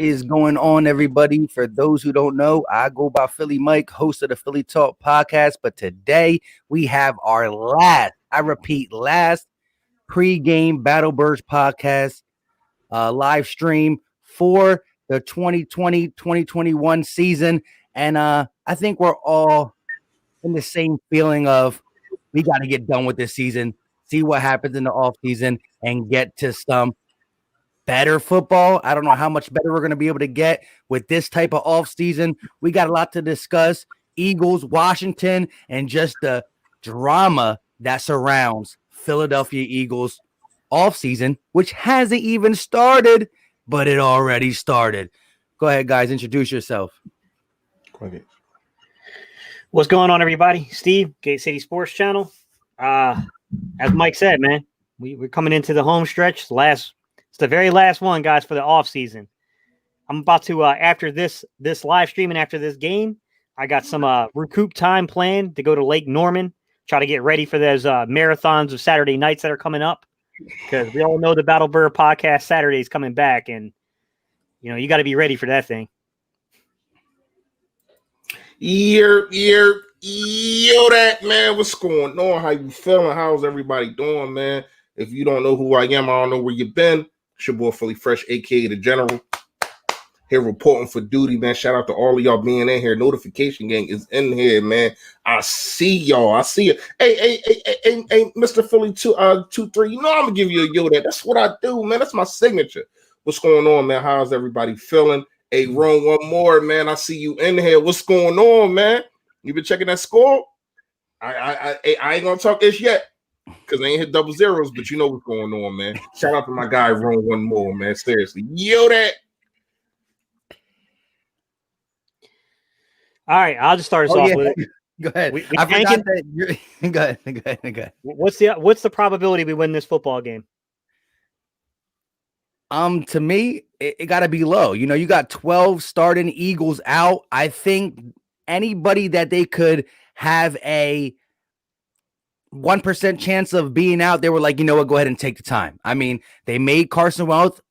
is going on, everybody? For those who don't know, I go by Philly Mike, host of the Philly Talk podcast. But today we have our last, I repeat, last pre-game Battle Birds podcast live stream for the 2020-2021 season. And I think we're all in the same feeling of we got to get done with this season, see what happens in the offseason, and get to some better football. I don't know how much better we're going to be able to get with this type of offseason. We got a lot to discuss. Eagles, Washington, and just the drama that surrounds Philadelphia Eagles offseason, which hasn't even started, but it already started. Go ahead, guys. Introduce yourself. Go ahead. What's going on, everybody? Steve, Gate City Sports Channel. As Mike said, man, we're coming into the home stretch. It's the very last one, guys, for the off season. I'm about to after this live stream and after this game, I got some recoup time planned to go to Lake Norman, try to get ready for those marathons of Saturday nights that are coming up, because we all know the Battle Bird podcast Saturday is coming back, and you got to be ready for that thing. Yo, that man, what's going on? How you feeling? How's everybody doing, man? If you don't know who I am, I don't know where you've been. It's your boy Philly Fresh, aka the General, here reporting for duty, man. Shout out to all of y'all being in here. Notification gang is in here, man. I see y'all. I see you. Hey, Mr. Philly 223. I'm gonna give you a yo that. That's what I do, man. That's my signature. What's going on, man? How's everybody feeling? Hey, Ron, one more, man. I see you in here. What's going on, man? You been checking that score? I ain't gonna talk this yet, because I ain't hit double zeros, but you know what's going on, man. Shout out to my guy, Ron, one more, man. Seriously. Yo, that. All right, I'll just start us off with it. Go ahead. I forgot that Go ahead. What's the probability we win this football game? To me, it got to be low. You got 12 starting Eagles out. I think anybody that they could have a 1% chance of being out, they were like, you know what, go ahead and take the time. I mean, they made Carson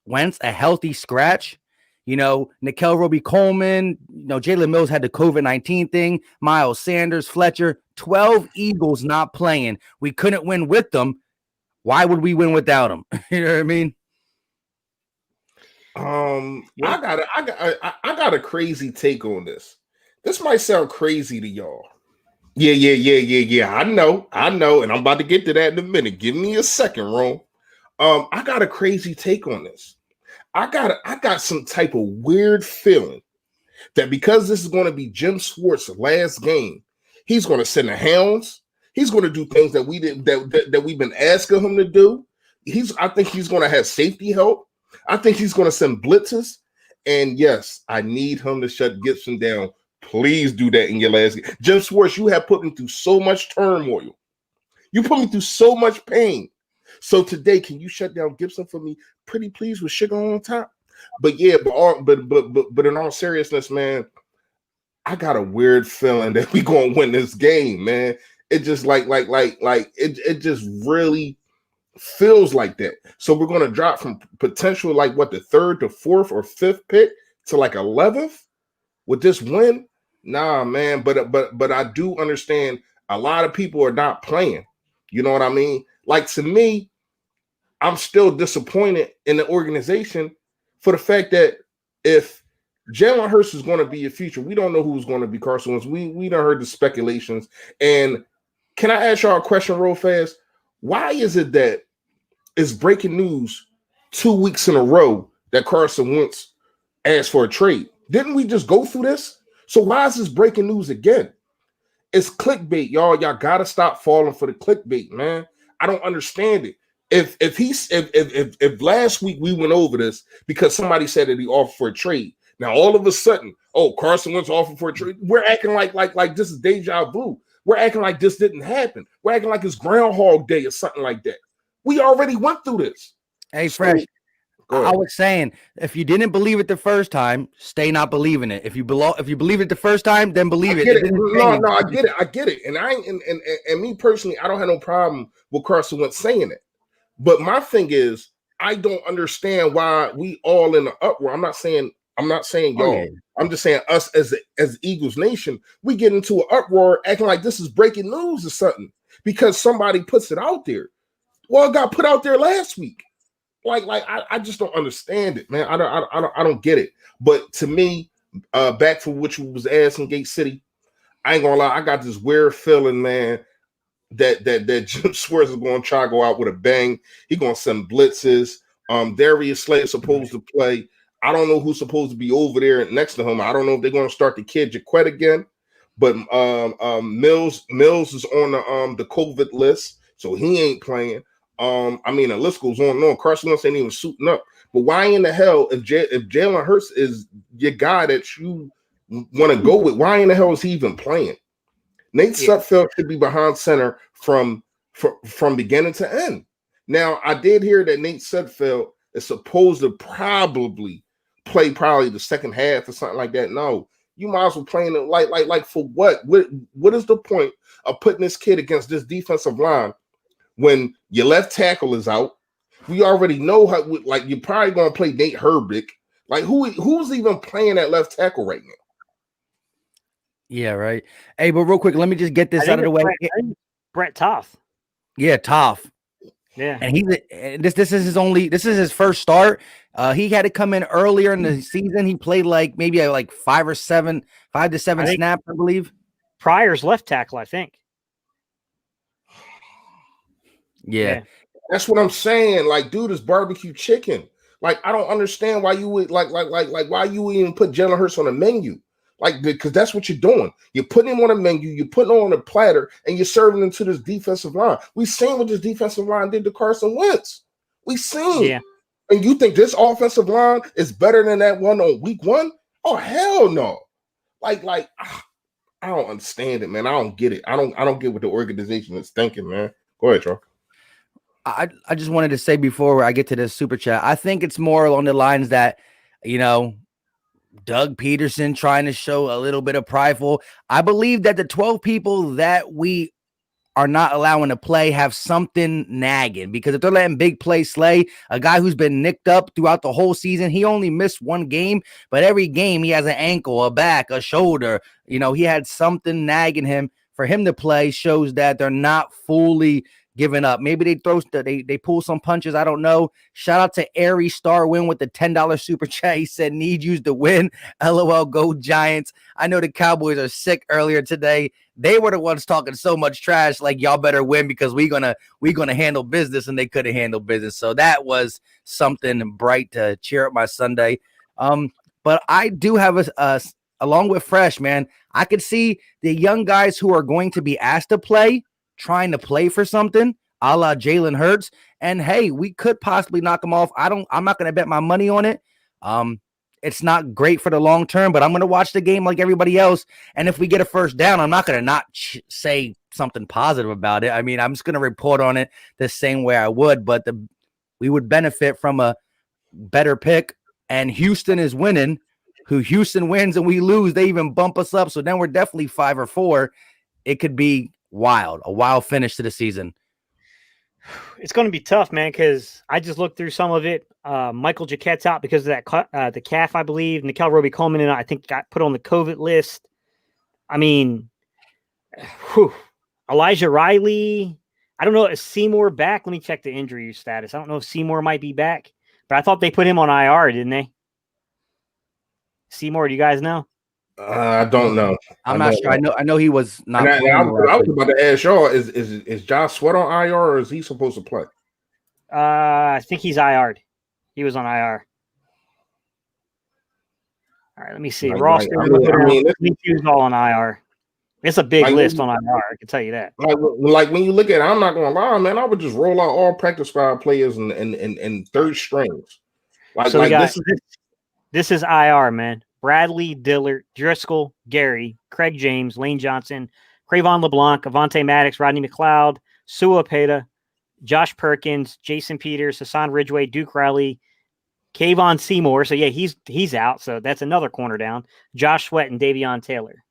Wentz a healthy scratch. Nickel Roby-Coleman, Jalen Mills had the COVID-19 thing, Miles Sanders, Fletcher, 12 Eagles not playing. We couldn't win with them. Why would we win without them? You know what I mean? I got a crazy take on this. This might sound crazy to y'all. Yeah. I know, and I'm about to get to that in a minute. Give me a second, Ron. I got a crazy take on this. I got some type of weird feeling that because this is going to be Jim Schwartz's last game, he's going to send the hounds. He's going to do things that we've been asking him to do. I think he's going to have safety help. I think he's going to send blitzes. And yes, I need him to shut Gibson down. Please do that in your last game. Jim Schwartz, you have put me through so much turmoil. You put me through so much pain. So today, can you shut down Gibson for me? Pretty please, with sugar on top. But yeah, but in all seriousness, man, I got a weird feeling that we gonna win this game, man. It just it just really feels like that. So we're gonna drop from potential the 3rd to 4th or 5th pick to 11th with this win. Nah, man. But I do understand a lot of people are not playing. You know what I mean? To me, I'm still disappointed in the organization for the fact that if Jalen Hurts is going to be a future, we don't know who's going to be Carson Wentz. We done heard the speculations. And can I ask y'all a question real fast? Why is it that it's breaking news 2 weeks in a row that Carson Wentz asked for a trade? Didn't we just go through this? So why is this breaking news again? It's clickbait, y'all. Y'all got to stop falling for the clickbait, man. I don't understand it. If last week we went over this because somebody said that he offered for a trade, now all of a sudden, Carson Wentz offered for a trade. We're acting like this is deja vu. We're acting like this didn't happen. We're acting like it's Groundhog Day or something like that. We already went through this. Hey, Fresh. I was saying, if you didn't believe it the first time, stay not believing it. If you believe it the first time, then believe it. No, I get it. And and me personally, I don't have no problem with Carson Wentz saying it. But my thing is, I don't understand why we all in the uproar. I'm not saying I'm not saying Oh, y'all. yeah. I'm just saying us as Eagles Nation, we get into an uproar acting like this is breaking news or something because somebody puts it out there. Well, it got put out there last week. I just don't understand it, man. I don't get it. But to me, back to what you was asking, Gate City, I ain't gonna lie, I got this weird feeling, man, that Jim Swears is gonna try to go out with a bang. He gonna send blitzes. Darius Slay is supposed to play. I don't know who's supposed to be over there next to him. I don't know if they're gonna start the kid Jaquette again, but Mills is on the COVID list, so he ain't playing. I mean, the list goes on and on. Carson Wentz ain't even suiting up. But why in the hell, if Jalen Hurts is your guy that you want to go with, why in the hell is he even playing? Nate Sudfeld should be behind center from beginning to end. Now, I did hear that Nate Sudfeld is supposed to probably play the second half or something like that. No, you might as well play it like for what? What is the point of putting this kid against this defensive line when your left tackle is out? We already know how. Like, you're probably going to play Nate Herbig. Like, who's even playing at left tackle right now? Yeah, right. Hey, but real quick, let me just get this out of the way. Brett Toth. Yeah, Toth. Yeah, and this is his first start. He had to come in earlier in the season. He played maybe 5 to 7 snaps, I believe. Pryor's left tackle, I think. Yeah. That's what I'm saying. Like, dude, is barbecue chicken. Like, I don't understand why you would why you would even put Jalen Hurts on a menu. Like, because that's what you're doing. You're putting him on a menu, you're putting him on a platter, and you're serving him to this defensive line. We seen what this defensive line did to Carson Wentz. We seen. Yeah. And you think this offensive line is better than that one on week 1? Oh, hell no. I don't understand it, man. I don't get it. I don't get what the organization is thinking, man. Go ahead, Charles. I just wanted to say before I get to this super chat, I think it's more along the lines that, Doug Peterson trying to show a little bit of prideful. I believe that the 12 people that we are not allowing to play have something nagging, because if they're letting Big Play Slay, a guy who's been nicked up throughout the whole season, he only missed one game, but every game he has an ankle, a back, a shoulder. He had something nagging him. For him to play shows that they're not fully giving up. Maybe they pull some punches. I don't know. Shout out to Airy Star Win with the $10 super chat. He said, "Need you to win. LOL, go Giants." I know the Cowboys are sick earlier today. They were the ones talking so much trash, like, y'all better win because we gonna handle business, and they couldn't handle business. So that was something bright to cheer up my Sunday. But I do have along with Fresh, man, I could see the young guys who are going to be asked to play trying to play for something, a la Jalen Hurts. And hey, we could possibly knock them off. I'm not going to bet my money on it. It's not great for the long term, but I'm going to watch the game like everybody else. And if we get a first down, I'm not going to not say something positive about it. I mean, I'm just going to report on it the same way I would, but we would benefit from a better pick. And Houston is winning. Who Houston wins and we lose, they even bump us up. So then we're definitely 5 or 4. It could be a wild finish to the season. It's going to be tough, man, because I just looked through some of it. Michael Jaquette's out because of that the calf, I believe. Nickel Roby-Coleman, I think, got put on the COVID list. I mean, Elijah Riley. I don't know. Is Seymour back? Let me check the injury status. I don't know if Seymour might be back, but I thought they put him on IR, didn't they? Seymour, do you guys know? I don't know. I'm not sure. I know he was not. I was about to ask y'all: is Josh Sweat on IR, or is he supposed to play? I think he's IR'd. He was on IR. All right, let me see. Roster. He's all on IR. It's a big list on IR. I can tell you that. Like when you look at it, I'm not going to lie, man. I would just roll out all practice squad players and third strings. This is IR, man. Bradley, Dillard, Driscoll, Gary, Craig James, Lane Johnson, Cravon LeBlanc, Avonte Maddox, Rodney McLeod, Sua Peta, Josh Perkins, Jason Peters, Hassan Ridgeway, Duke Riley, Kayvon Seymour. So, yeah, he's out. So that's another corner down. Josh Sweat and Davion Taylor.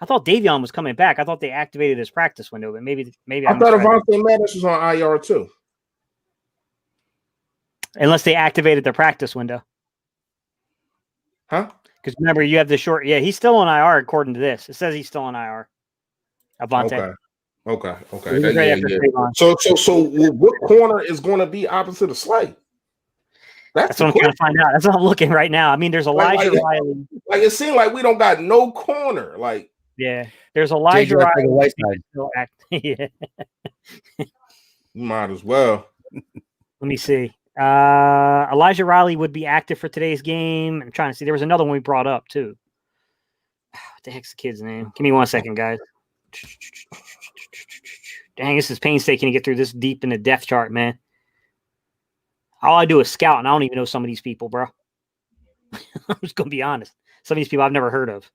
I thought Davion was coming back. I thought they activated his practice window, but maybe I thought Avonte Maddox was on IR too. Unless they activated their practice window. Huh? Because remember, you have the short. Yeah, he's still on IR according to this. It says he's still on IR. Avante. Okay. He was right after Trayvon. So what corner is going to be opposite of Slay? That's what I'm trying to find out. That's what I'm looking right now. I mean, there's Elijah Riley. Like it seemed like we don't got no corner. Like yeah, there's Elijah Riley. Yeah. You might as well. Let me see. Elijah Riley would be active for today's game. I'm trying to see. There was another one we brought up too. What the heck's the kid's name? Give me 1 second, guys. Dang, this is painstaking to get through this deep in the depth chart, man. All I do is scout, and I don't even know some of these people, bro. I'm just gonna be honest. Some of these people I've never heard of.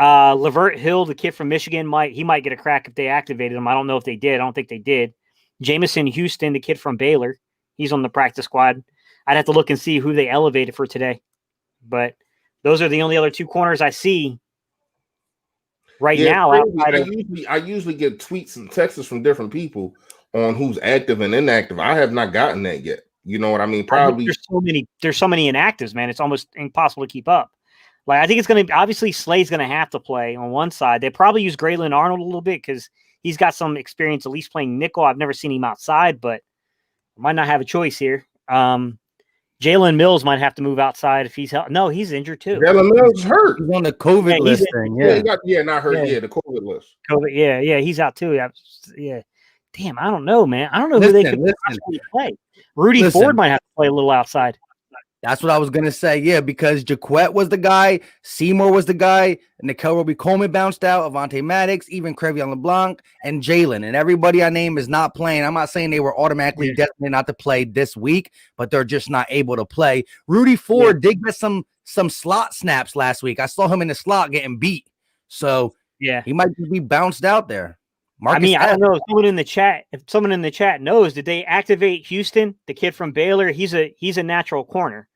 Lavert Hill, the kid from Michigan, might get a crack if they activated him. I don't know if they did. I don't think they did. Jamison Houston, the kid from Baylor, he's on the practice squad. I'd have to look and see who they elevated for today. But those are the only other two corners I see right now. I usually get tweets and texts from different people on who's active and inactive. I have not gotten that yet. You know what I mean? Probably there's so many inactives, man. It's almost impossible to keep up. Like I think it's going to obviously Slay's going to have to play on one side. They probably use Graylin Arnold a little bit because he's got some experience at least playing nickel. I've never seen him outside, but might not have a choice here. Jalen Mills might have to move outside if he's no, he's injured too. Jalen Mills hurt. He's on the COVID list thing. Yeah, not hurt. Yeah, the COVID list. COVID, yeah, he's out too. Yeah. Damn, I don't know, man. I don't know who they could possibly play. Rudy Ford might have to play a little outside. That's what I was going to say. Yeah, because Jaquette was the guy. Seymour was the guy. Nickel Roby-Coleman bounced out. Avonte Maddox, even Crevion LeBlanc, and Jalen. And everybody I name is not playing. I'm not saying they were automatically destined not to play this week, but they're just not able to play. Rudy Ford did get some slot snaps last week. I saw him in the slot getting beat. So he might be bounced out there. I don't know if someone in the chat knows, did they activate Houston, the kid from Baylor? He's a natural corner.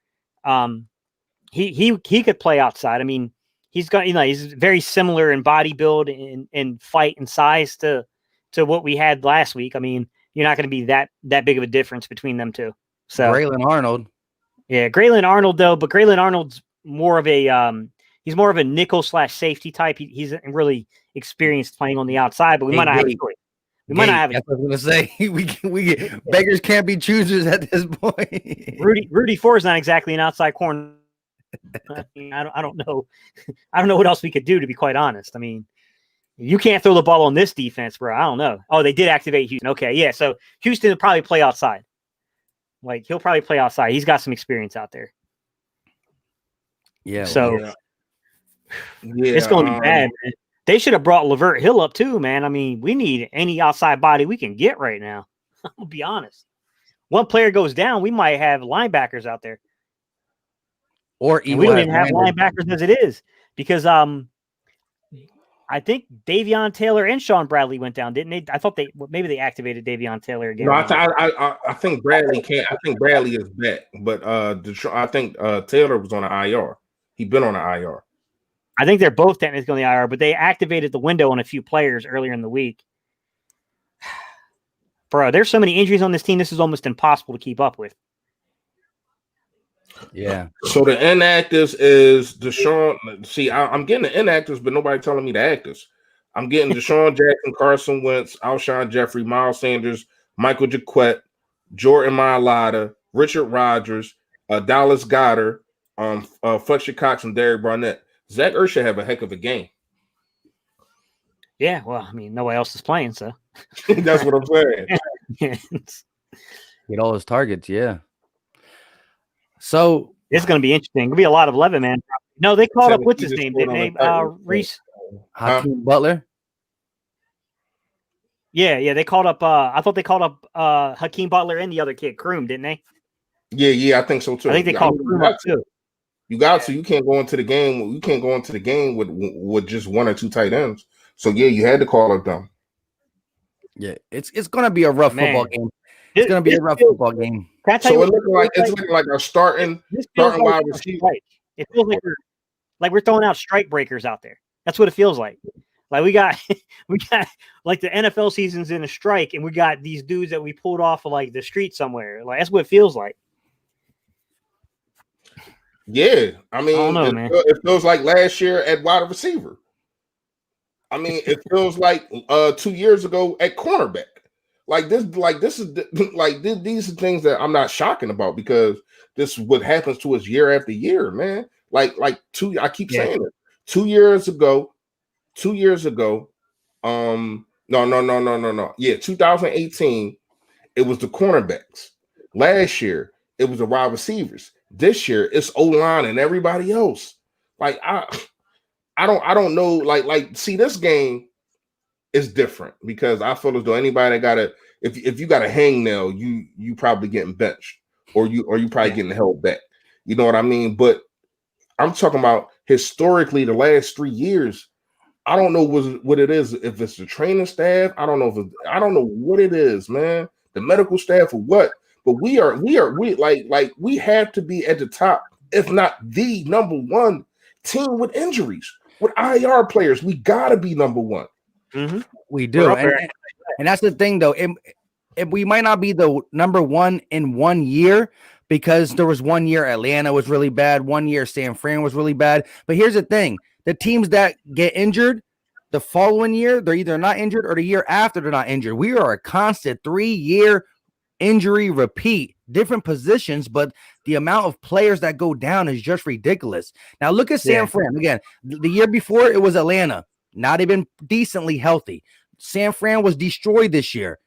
He could play outside. I mean, he's very similar in body build and fight and size to what we had last week. I mean, you're not going to be that big of a difference between them two. So Graylin Arnold. Yeah, Graylin Arnold though, but Graylin Arnold's more of a he's more of a nickel / safety type. He's really experienced playing on the outside, but we might not have a choice. We might not have. That's what I was gonna say. we beggars can't be choosers at this point. Rudy Ford is not exactly an outside corner. I mean, I don't know. I don't know what else we could do, to be quite honest. I mean, you can't throw the ball on this defense, bro. I don't know. Oh, they did activate Houston. Okay, yeah. So Houston will probably play outside. Like he'll probably play outside. He's got some experience out there. Yeah. So it's going to be bad, man. They should have brought Lavert Hill up too, man. I mean, we need any outside body we can get right now. I'll be honest. One player goes down, we might have linebackers out there. Or we don't even have linebackers as it is because I think Davion Taylor and Sean Bradley went down, didn't they? I thought maybe they activated Davion Taylor again. No, I think Bradley can't. I think Bradley is back, but I think Taylor was on an IR. He's been on an IR. I think they're both technically on the IR, but they activated the window on a few players earlier in the week. Bro, there's so many injuries on this team. This is almost impossible to keep up with. Yeah. So the inactives is Deshaun. See, I'm getting the inactives, but nobody telling me the actives. I'm getting Deshaun Jackson, Carson Wentz, Alshon Jeffrey, Miles Sanders, Michael Jaquette, Jordan Mailata, Richard Rodgers, Dallas Goedert, Fletcher Cox, and Derek Barnett. Zach Ertz should have a heck of a game. Yeah, well, I mean, nobody else is playing, so that's what I'm saying. Get all his targets, yeah. So it's going to be interesting. It'll be a lot of 11, man. No, they called up what's his name? Didn't they? Reese Hakeem Butler. Yeah, they called up. I thought they called up Hakeem Butler and the other kid, Kroom, didn't they? Yeah, I think so too. I think they called Kroom up too. You got to. You can't go into the game. You can't go into the game with just one or two tight ends. So yeah, you had to call up them. Yeah, it's gonna be a rough football game. It's gonna be a rough football game. So it's looking like a starting wide receiver. It feels like we're throwing out strike breakers out there. That's what it feels like. Like we got like the NFL season's in a strike, and we got these dudes that we pulled off of like the street somewhere. Like that's what it feels like. Yeah, I I mean, don't know, man. it feels like last year at wide receiver. I mean, it feels like 2 years ago at cornerback. This is these are things that I'm not shocking about because this is what happens to us year after year, man. I keep Yeah. saying it. 2 years ago, 2 years ago, no. Yeah, 2018, it was the cornerbacks. Last year, it was the wide receivers. This year, it's O-line and everybody else. Like I don't know. See, this game is different because I feel as though anybody that got if you got a hangnail, you probably getting benched or you probably Yeah. getting held back. You know what I mean? But I'm talking about historically the last 3 years. I don't know what it is. If it's the training staff, I don't know I don't know what it is, man. The medical staff or what? But we have to be at the top, if not the number one team with injuries, with IR players. We gotta be number one. Mm-hmm. We do, and that's the thing, though. We might not be the number one in 1 year because there was 1 year Atlanta was really bad, 1 year San Fran was really bad. But here's the thing: the teams that get injured the following year, they're either not injured or the year after they're not injured. We are a constant 3-year injury repeat, different positions, but the amount of players that go down is just ridiculous. Now look at San Fran again. The year before it was Atlanta. Now they've been decently healthy. San Fran was destroyed this year.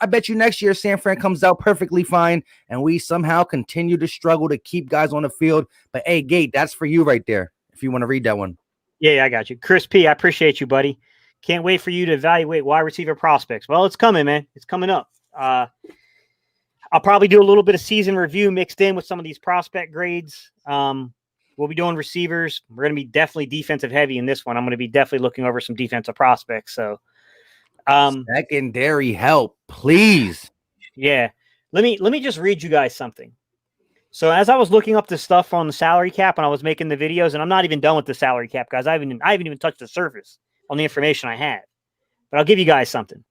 I bet you next year San Fran comes out perfectly fine, and we somehow continue to struggle to keep guys on the field. But hey, Gate, that's for you right there. If you want to read that one. Yeah, I got you. Chris P, I appreciate you, buddy. Can't wait for you to evaluate wide receiver prospects. Well, it's coming, man. It's coming up. I'll probably do a little bit of season review mixed in with some of these prospect grades. We'll be doing receivers. We're going to be definitely defensive heavy in this one. I'm going to be definitely looking over some defensive prospects. So, secondary help, please. Yeah. Let me just read you guys something. So as I was looking up this stuff on the salary cap and I was making the videos, and I'm not even done with the salary cap, guys. I haven't even touched the surface on the information I have. But I'll give you guys something.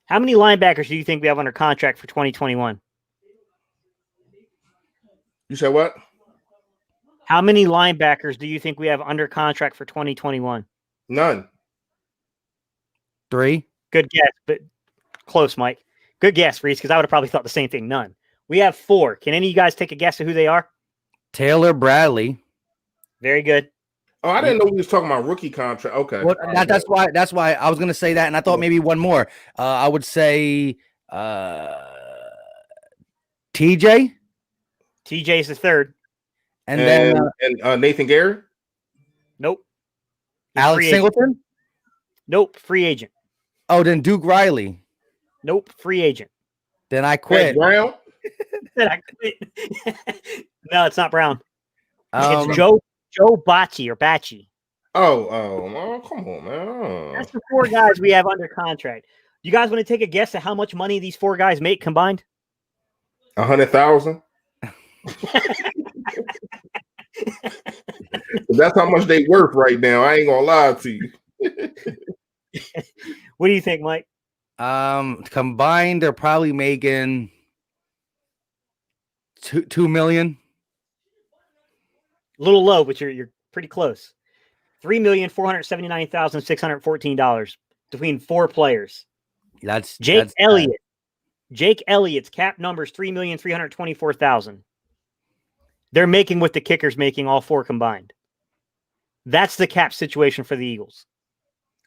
How many linebackers do you think we have under contract for 2021? You said what? How many linebackers do you think we have under contract for 2021? None. 3. Good guess, but close, Mike. Good guess, Reese, because I would have probably thought the same thing. None. We have 4. Can any of you guys take a guess at who they are? Taylor Bradley. Very good. Oh, I didn't know we was talking about rookie contract. Okay. Well, that's why I was going to say that, and I thought maybe one more. I would say TJ. TJ is the third. And then Nathan Gary. Nope. Alex Singleton. Nope. Free agent. Oh, then Duke Riley. Nope. Free agent. Then I quit. Brown. Then I quit. No, it's not Brown. It's Joe Bacci or Bacci. Oh, come on, man. That's the 4 guys we have under contract. You guys want to take a guess at how much money these 4 guys make combined? 100,000. That's how much they worth right now. I ain't gonna lie to you. What do you think, Mike? Combined, they're probably making $2 million. A little low, but you're pretty close. $3,479,614 between 4 players. That's Jake Elliott. Bad. Jake Elliott's cap numbers $3,324,000. They're making what the kicker's making, all 4 combined. That's the cap situation for the Eagles.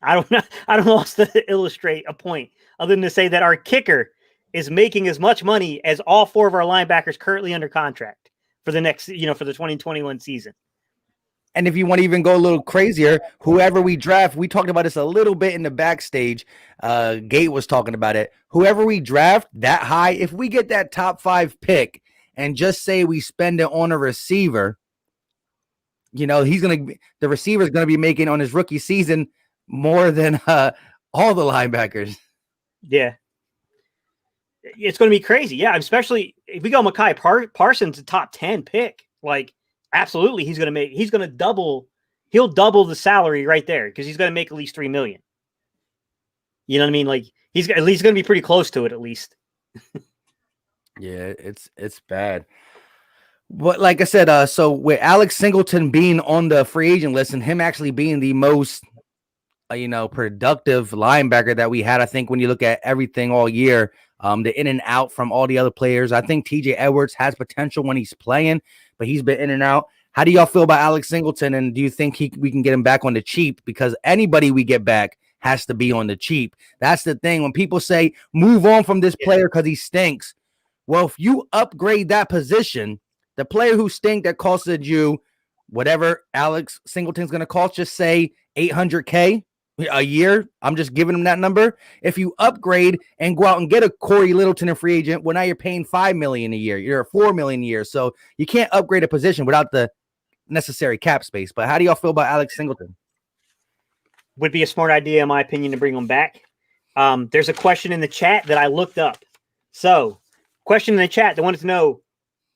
I don't know how else to illustrate a point other than to say that our kicker is making as much money as all 4 of our linebackers currently under contract for the next, for the 2021 season. And if you want to even go a little crazier, whoever we draft, we talked about this a little bit in the backstage. Gate was talking about it. Whoever we draft that high, if we get that top 5 pick and just say we spend it on a receiver, the receiver's going to be making on his rookie season more than all the linebackers. Yeah. It's going to be crazy. Yeah, especially if we go Micah Parsons, a top 10 pick, absolutely, he'll double the salary right there because he's going to make at least $3 million. You know what I mean? He's at least going to be pretty close to it at least. Yeah, it's bad. But like I said, so with Alex Singleton being on the free agent list and him actually being the most, productive linebacker that we had, I think when you look at everything all year, the in and out from all the other players, I think TJ Edwards has potential when he's playing, but he's been in and out. How do y'all feel about Alex Singleton, and do you think we can get him back on the cheap? Because anybody we get back has to be on the cheap. That's the thing. When people say move on from this player because he stinks, well, if you upgrade that position, the player who stink that costed you whatever Alex Singleton's going to cost, just say $800K a year. I'm just giving him that number. If you upgrade and go out and get a Corey Littleton, a free agent, well, now you're paying $5 million a year. You're $4 million a year. So you can't upgrade a position without the necessary cap space. But how do y'all feel about Alex Singleton? Would be a smart idea, in my opinion, to bring him back. There's a question in the chat that I looked up. So, question in the chat, they wanted to know,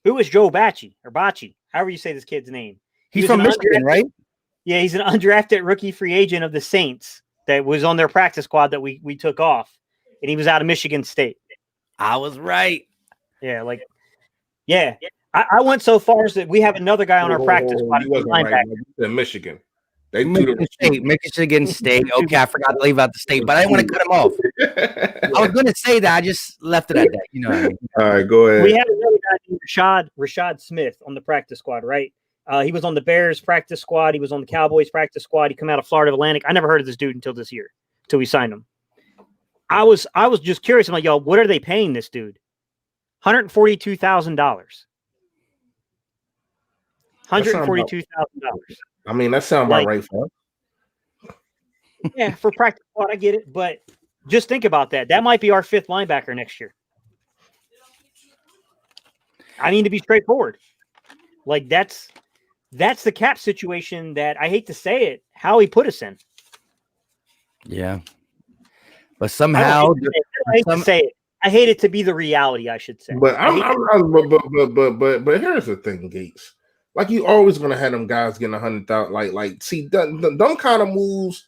who is Joe Bacci, or Bacci, however you say this kid's name. He's from Michigan, right? Yeah, he's an undrafted rookie free agent of the Saints that was on their practice squad that we took off, and he was out of Michigan State. I was right. Yeah, I went so far as that we have another guy on our practice squad. He wasn't right. In Michigan. They Michigan State. Okay, I forgot to leave out the state, but I didn't want to cut him off. I was going to say that. I just left it at that. You know what I mean? All right, go ahead. We had another guy named Rashad Smith on the practice squad, right? He was on the Bears practice squad. He was on the Cowboys practice squad. He came out of Florida Atlantic. I never heard of this dude until this year, until we signed him. I was just curious. I'm like, yo, what are they paying this dude? $142,000. $142,000. I mean, that sounds about right for him. Yeah, for practice squad, I get it, but just think about that. That might be our fifth linebacker next year. I mean, to be straightforward, like that's the cap situation that I hate to say it, how he put us in. Yeah, but somehow I hate to say it. I hate it to be the reality, I should say. But but here's the thing, Gates. Like, you always gonna have them guys getting 100,000. See, them kind of moves.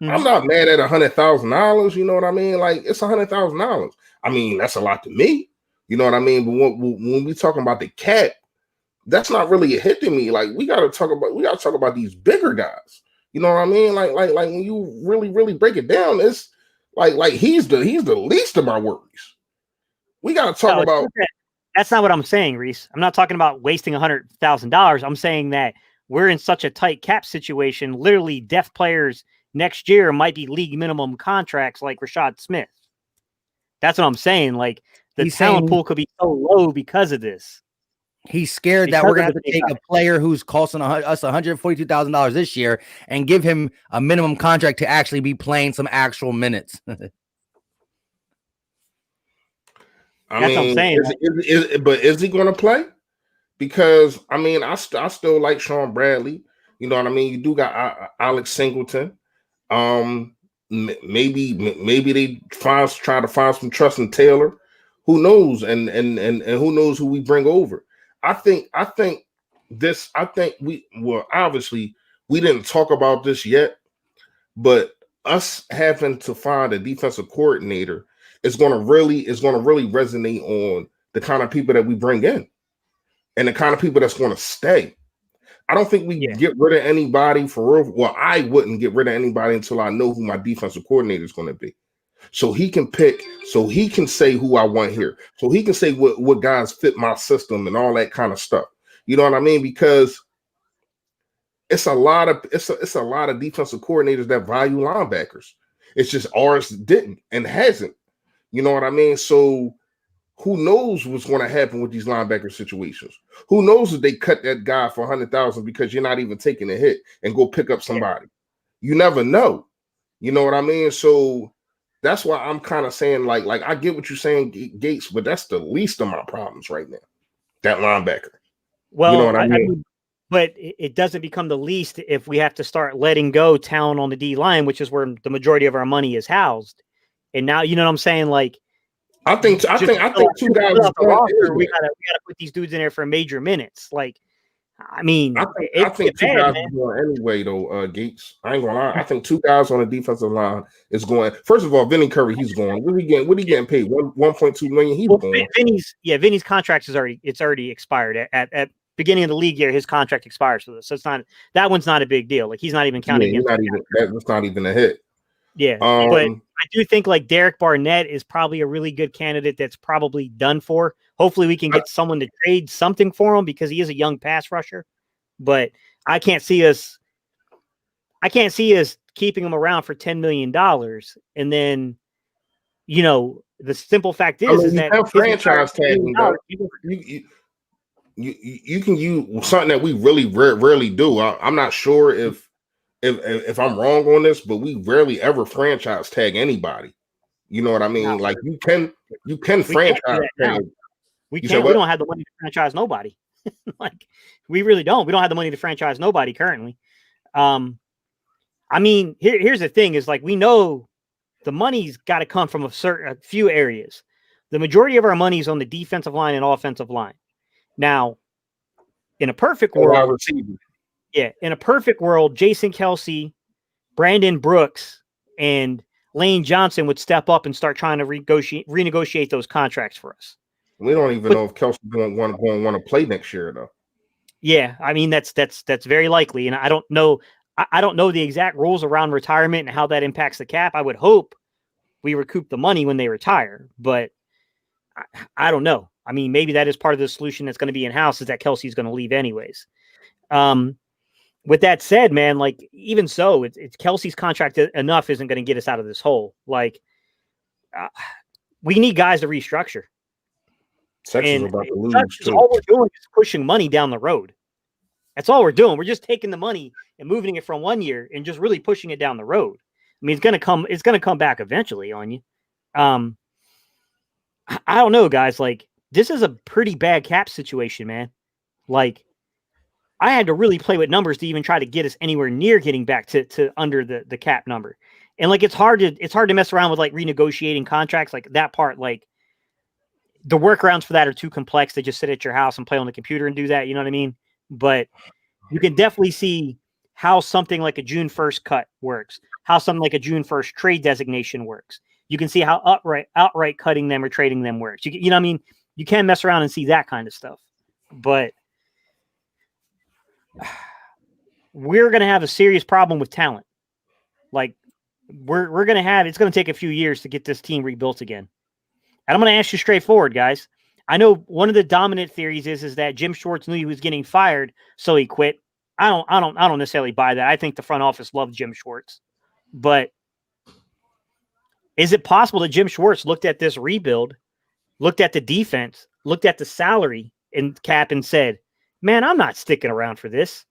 Mm-hmm. I'm not mad at $100,000. You know what I mean? Like, it's $100,000. I mean, that's a lot to me. You know what I mean? But when we talking about the cap, that's not really a hit to me. Like, we gotta talk about these bigger guys. You know what I mean? Like when you really break it down, it's like he's the least of my worries. We gotta talk about. That's not what I'm saying, Reese. I'm not talking about wasting $100,000. I'm saying that we're in such a tight cap situation. Literally, depth players next year might be league minimum contracts like Rashad Smith. That's what I'm saying. Like, the talent pool could be so low because of this. He's scared that we're going to have to take a player who's costing us $142,000 this year and give him a minimum contract to actually be playing some actual minutes. That's what I'm saying. But is he going to play? Because, I mean, I still like Sean Bradley. You know what I mean? You do got Alex Singleton. Maybe they try to find some trust in Taylor. Who knows? And who knows who we bring over? I think obviously we didn't talk about this yet, but us having to find a defensive coordinator is going to really resonate on the kind of people that we bring in and the kind of people that's going to stay. I don't think we get rid of anybody for real. Well, I wouldn't get rid of anybody until I know who my defensive coordinator is going to be. So he can pick, so he can say who I want here. So he can say what guys fit my system and all that kind of stuff. You know what I mean? Because it's a lot of defensive coordinators that value linebackers. It's just ours didn't and hasn't. You know what I mean? So who knows what's going to happen with these linebacker situations? Who knows if they cut that guy for $100,000 because you're not even taking a hit and go pick up somebody? You never know. You know what I mean? So that's why I'm kind of saying like I get what you're saying, Gates, but that's the least of my problems right now. That linebacker. Well, you know what I mean? But it doesn't become the least if we have to start letting go talent on the D line, which is where the majority of our money is housed. And now, you know what I'm saying? Like, I think 2 guys. We gotta put these dudes in there for major minutes. Like, I mean, I think two guys is going anyway, though, Gates. I ain't gonna lie. I think 2 guys on the defensive line is going. First of all, Vinny Curry, he's going. What he getting paid? 1.2 million. He's going. Vinny's contract is already expired at beginning of the league year. His contract expires for this, so that one's not a big deal. Like he's not even counting. Yeah, that's not even a hit. Yeah, but I do think like Derek Barnett is probably a really good candidate that's probably done for. Hopefully we can get someone to trade something for him because he is a young pass rusher. But I can't see us keeping him around for $10 million. And then, the simple fact is that franchise tag you can use something that we really rarely do. I'm not sure if I'm wrong on this, but we rarely ever franchise tag anybody. You know what I mean? No. Like you can franchise tag. We can't. We don't have the money to franchise nobody. Like we really don't. We don't have the money to franchise nobody currently. I mean, here's the thing: is like we know the money's got to come from a few areas. The majority of our money is on the defensive line and offensive line. Now, in a perfect world, in a perfect world, Jason Kelce, Brandon Brooks, and Lane Johnson would step up and start trying to renegotiate those contracts for us. We don't even know if Kelce's going to want to play next year, though. Yeah, I mean that's very likely, and I don't know. I don't know the exact rules around retirement and how that impacts the cap. I would hope we recoup the money when they retire, but I don't know. I mean, maybe that is part of the solution that's going to be in house is that Kelce's going to leave anyways. With that said, man, like even so, it's Kelce's contract enough isn't going to get us out of this hole. Like we need guys to restructure. Texas about to lose. All we're doing is pushing money down the road. That's all we're doing. We're just taking the money and moving it from 1 year and just really pushing it down the road. I mean, it's gonna come back eventually on you. I don't know, guys. Like, this is a pretty bad cap situation, man. Like, I had to really play with numbers to even try to get us anywhere near getting back to under the cap number. And like it's hard to mess around with like renegotiating contracts, like that part, like the workarounds for that are too complex to just sit at your house and play on the computer and do that. You know what I mean? But you can definitely see how something like a June 1st cut works, how something like a June 1st trade designation works. You can see how outright cutting them or trading them works. You know what I mean? You can mess around and see that kind of stuff. But we're going to have a serious problem with talent. Like we're going to have, it's going to take a few years to get this team rebuilt again. And I'm going to ask you straightforward, guys. I know one of the dominant theories is that Jim Schwartz knew he was getting fired, so he quit. I don't necessarily buy that. I think the front office loved Jim Schwartz. But is it possible that Jim Schwartz looked at this rebuild, looked at the defense, looked at the salary and cap and said, man, I'm not sticking around for this?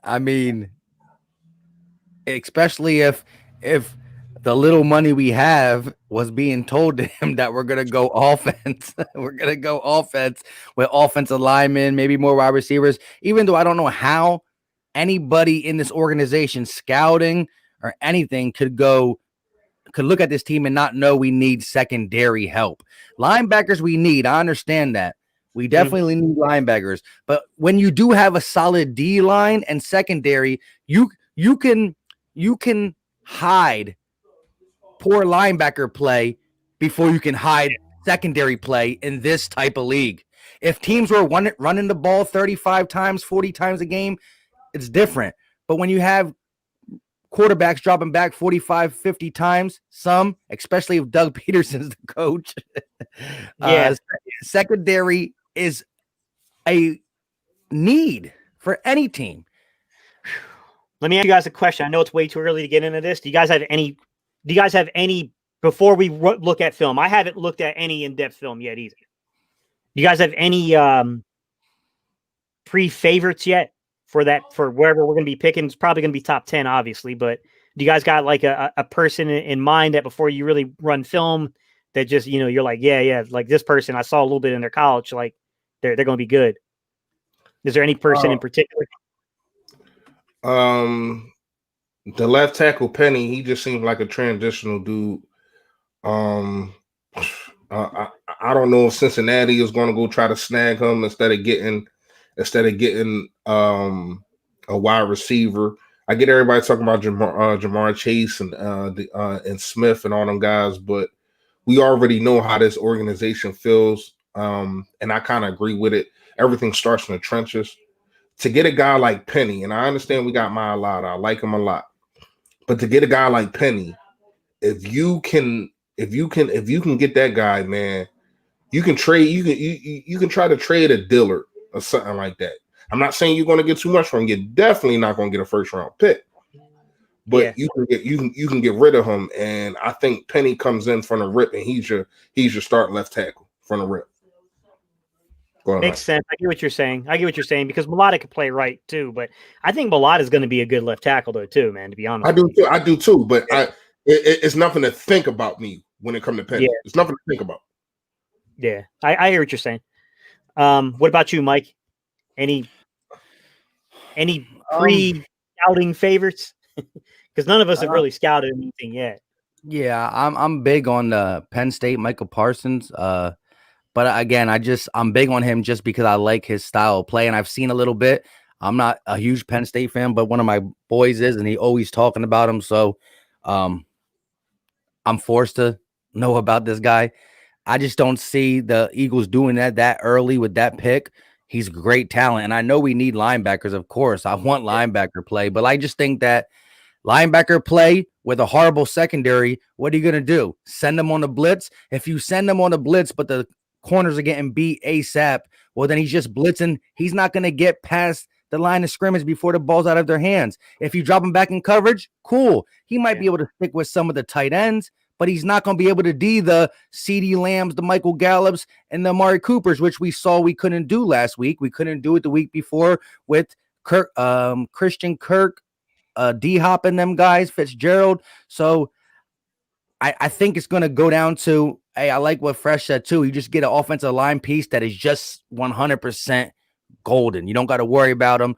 I mean, especially if the little money we have was being told to him that we're going to go offense. We're going to go offense with offensive linemen, maybe more wide receivers, even though I don't know how anybody in this organization scouting or anything could look at this team and not know we need secondary help. Linebackers we need. I understand that. We definitely need linebackers. But when you do have a solid D line and secondary, you can hide poor linebacker play before you can hide secondary play in this type of league. If teams were running the ball 35 times, 40 times a game, it's different. But when you have quarterbacks dropping back 45, 50 times, some, especially if Doug Peterson's the coach, secondary is a need for any team. Let me ask you guys a question. I know it's way too early to get into this. Do you guys have any before we look at film? I haven't looked at any in-depth film yet either. Do you guys have any pre-favorites yet for wherever we're going to be picking? It's probably going to be top 10, obviously, but do you guys got like a person in mind that before you really run film that just, you're like, yeah, like this person, I saw a little bit in their college, like they're going to be good. Is there any person in particular? The left tackle Penny, he just seems like a transitional dude. I don't know if Cincinnati is going to go try to snag him instead of getting instead of getting a wide receiver. I get everybody talking about Jamar Chase and Smith and all them guys, but we already know how this organization feels, and I kind of agree with it. Everything starts in the trenches. To get a guy like Penny, and I understand we got Mailata, I like him a lot, but to get a guy like Penny, if you can get that guy, man, you can trade. You can try to trade a Dillard or something like that. I'm not saying you're going to get too much from him. You're definitely not going to get a first round pick, but you can get rid of him. And I think Penny comes in from the rip, and he's your start left tackle from the rip. Makes sense. I get what you're saying. Because Mailata could play right too, but I think Mailata is going to be a good left tackle though too, man. To be honest, I do too. But it's nothing to think about me when it comes to Penny. Yeah. It's nothing to think about. Yeah, I hear what you're saying. What about you, Mike? Any pre-scouting favorites? Because none of us have really scouted anything yet. Yeah, I'm big on Penn State, Micah Parsons. But again, I'm big on him just because I like his style of play, and I've seen a little bit. I'm not a huge Penn State fan, but one of my boys is, and he always talking about him. So I'm forced to know about this guy. I just don't see the Eagles doing that early with that pick. He's great talent, and I know we need linebackers, of course. I want linebacker play, but I just think that linebacker play with a horrible secondary, what are you going to do? Send them on the blitz? If you send them on the blitz, but the corners are getting beat ASAP, well, then he's just blitzing. He's not going to get past the line of scrimmage before the ball's out of their hands. If you drop him back in coverage, cool. He might be able to stick with some of the tight ends, but he's not going to be able to do the CeeDee Lambs, the Michael Gallups, and the Amari Coopers, which we saw we couldn't do last week. We couldn't do it the week before with Christian Kirk, D-Hop and them guys, Fitzgerald. So I think it's going to go down to, hey, I like what Fresh said too. You just get an offensive line piece that is just 100% golden. You don't got to worry about them.